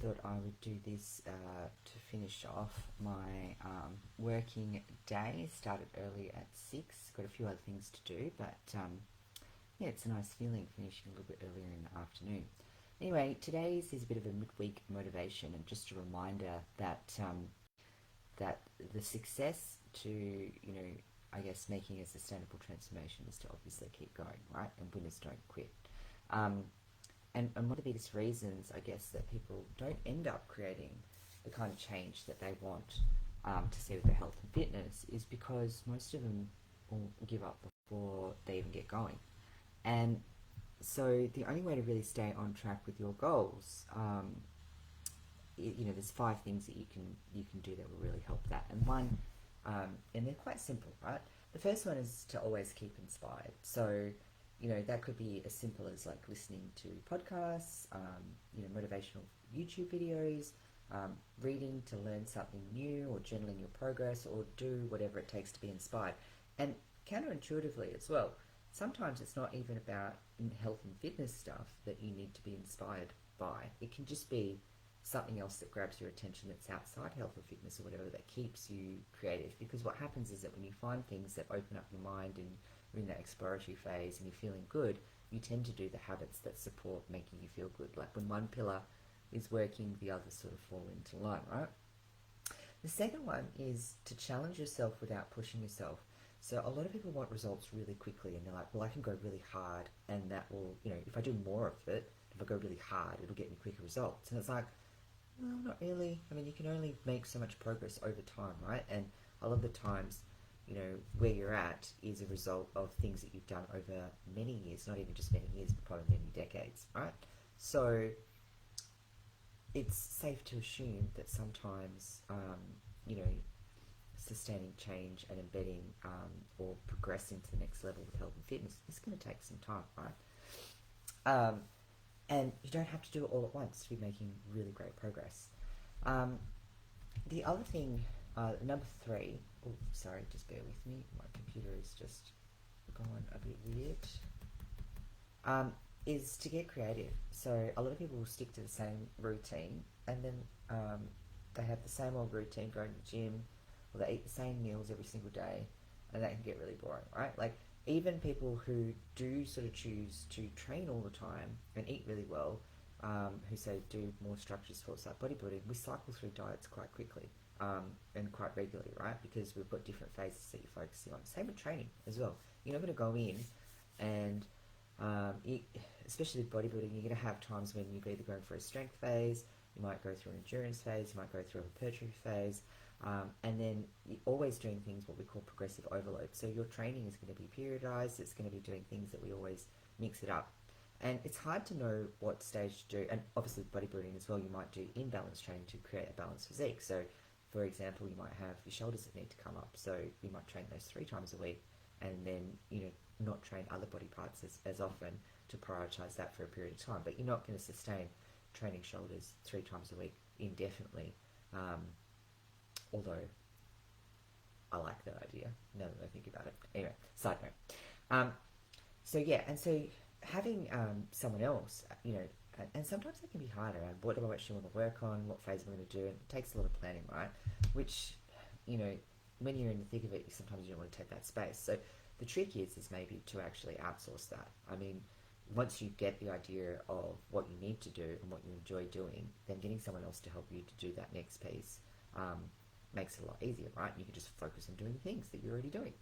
just thought I would do this to finish off my working day. Started early at 6, got a few other things to do, but yeah, it's a nice feeling finishing a little bit earlier in the afternoon. Anyway, today's is a bit of a midweek motivation and just a reminder that that the success to, I guess making a sustainable transformation is to obviously keep going, right? And winners don't quit. Um, and one of the biggest reasons, I guess, that people don't end up creating the kind of change that they want to see with their health and fitness is because most of them will give up before they even get going. And so the only way to really stay on track with your goals, there's 5 things that you can do that will really help that. And one, and they're quite simple, right? The first one is to always keep inspired. So that could be as simple as like listening to podcasts, motivational YouTube videos, reading to learn something new, or journaling your progress, or do whatever it takes to be inspired. And counterintuitively as well, sometimes it's not even about health and fitness stuff that you need to be inspired by. It can just be something else that grabs your attention that's outside health or fitness or whatever, that keeps you creative. Because what happens is that when you find things that open up your mind and you're in that exploratory phase and you're feeling good, you tend to do the habits that support making you feel good. Like when one pillar is working, the others sort of fall into line, right? The second one is to challenge yourself without pushing yourself. So a lot of people want results really quickly, and they're like, well, I can go really hard and that will, if I do more of it, if I go really hard, it'll get me quicker results. And it's like, well, not really. I mean, you can only make so much progress over time, right? And a lot of the times, where you're at is a result of things that you've done over many years, not even just many years, but probably many decades, right? So it's safe to assume that sometimes, sustaining change and embedding or progressing to the next level with health and fitness is going to take some time, right? And you don't have to do it all at once to be making really great progress. The other thing, number 3, oh, sorry, just bear with me. My computer is just gone a bit weird. Is to get creative. So a lot of people will stick to the same routine, and then they have the same old routine, going to the gym, or they eat the same meals every single day, and that can get really boring, right? Like, even people who do sort of choose to train all the time and eat really well, who say do more structured sports like bodybuilding, we cycle through diets quite quickly and quite regularly, right? Because we've got different phases that you're focusing on. Same with training as well. You're not going to go in and, especially with bodybuilding, you're going to have times when you're either going for a strength phase, you might go through an endurance phase, you might go through a hypertrophy phase, and then you're always doing things what we call progressive overload. So your training is going to be periodized, it's going to be doing things that we always mix it up. And it's hard to know what stage to do, and obviously with bodybuilding as well, you might do imbalance training to create a balanced physique. So for example, you might have your shoulders that need to come up, so you might train those 3 times a week, and then not train other body parts as often to prioritize that for a period of time. But you're not going to sustain training shoulders 3 times a week indefinitely. Although I like that idea now that I think about it. Anyway, side note. So yeah, and so having someone else, and sometimes it can be harder. And what do I actually want to work on? What phase am I going to do? And it takes a lot of planning, right? Which, when you're in the thick of it, sometimes you don't want to take that space. So the trick is maybe to actually outsource that. I mean, once you get the idea of what you need to do and what you enjoy doing, then getting someone else to help you to do that next piece makes it a lot easier, right? You can just focus on doing things that you're already doing.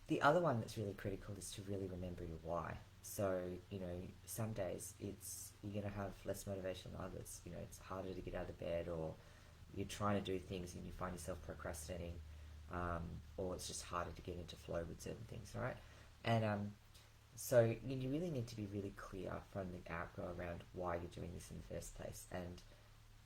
The other one that's really critical is to really remember your why. So, some days you're going to have less motivation than others. It's harder to get out of bed, or you're trying to do things and you find yourself procrastinating, or it's just harder to get into flow with certain things, right? And so you really need to be really clear from the outgo around why you're doing this in the first place, and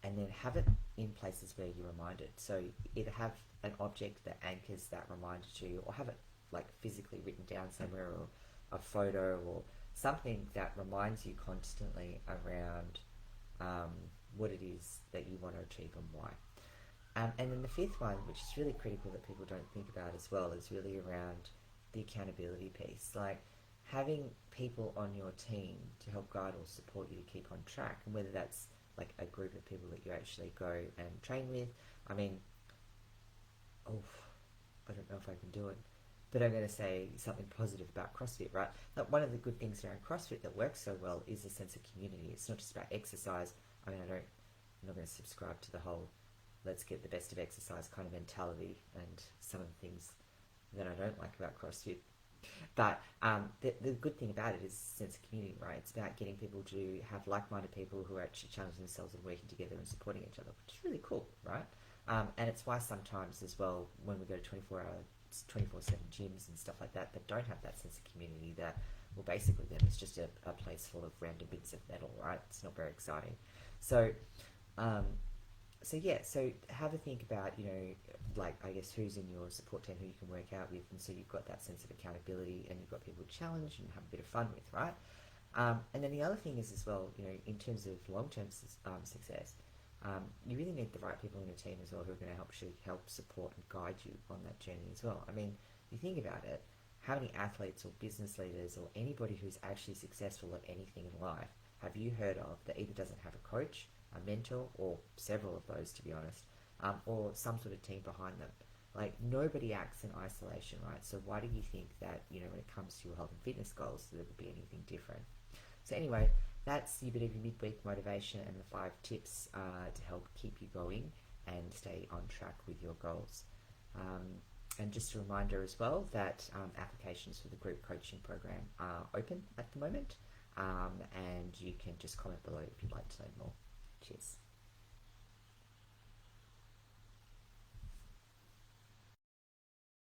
then have it in places where you're reminded. So either have an object that anchors that reminder to you, or have it like physically written down somewhere, or a photo, or something that reminds you constantly around what it is that you want to achieve and why. And then the 5th one, which is really critical that people don't think about as well, is really around the accountability piece. Like, having people on your team to help guide or support you to keep on track, and whether that's like a group of people that you actually go and train with. I mean, oh, I don't know if I can do it, but I'm going to say something positive about CrossFit, right? Like one of the good things around CrossFit that works so well is a sense of community. It's not just about exercise. I mean, I'm not going to subscribe to the whole let's get the best of exercise kind of mentality and some of the things that I don't like about CrossFit. But the good thing about it is sense of community, right? It's about getting people to have like-minded people who are actually challenging themselves and working together and supporting each other, which is really cool, right? And it's why sometimes as well, when we go to 24/7 gyms and stuff like that don't have that sense of community, that, well, basically then it's just a place full of random bits of metal, right? It's not very exciting. So, um, so have a think about, like, I guess, who's in your support team who you can work out with, and so you've got that sense of accountability and you've got people to challenge and have a bit of fun with, right? And then the other thing is as well, in terms of long-term success, you really need the right people in your team as well who are going to help support and guide you on that journey as well. I mean, you think about it, how many athletes or business leaders or anybody who's actually successful at anything in life have you heard of that either doesn't have a coach, a mentor, or several of those, to be honest, or some sort of team behind them? Like, nobody acts in isolation, right? So why do you think that, when it comes to your health and fitness goals, that it would be anything different? So anyway, that's your bit of your midweek motivation and the 5 tips to help keep you going and stay on track with your goals. And just a reminder as well that applications for the group coaching program are open at the moment, and you can just comment below if you'd like to know more. Cheers.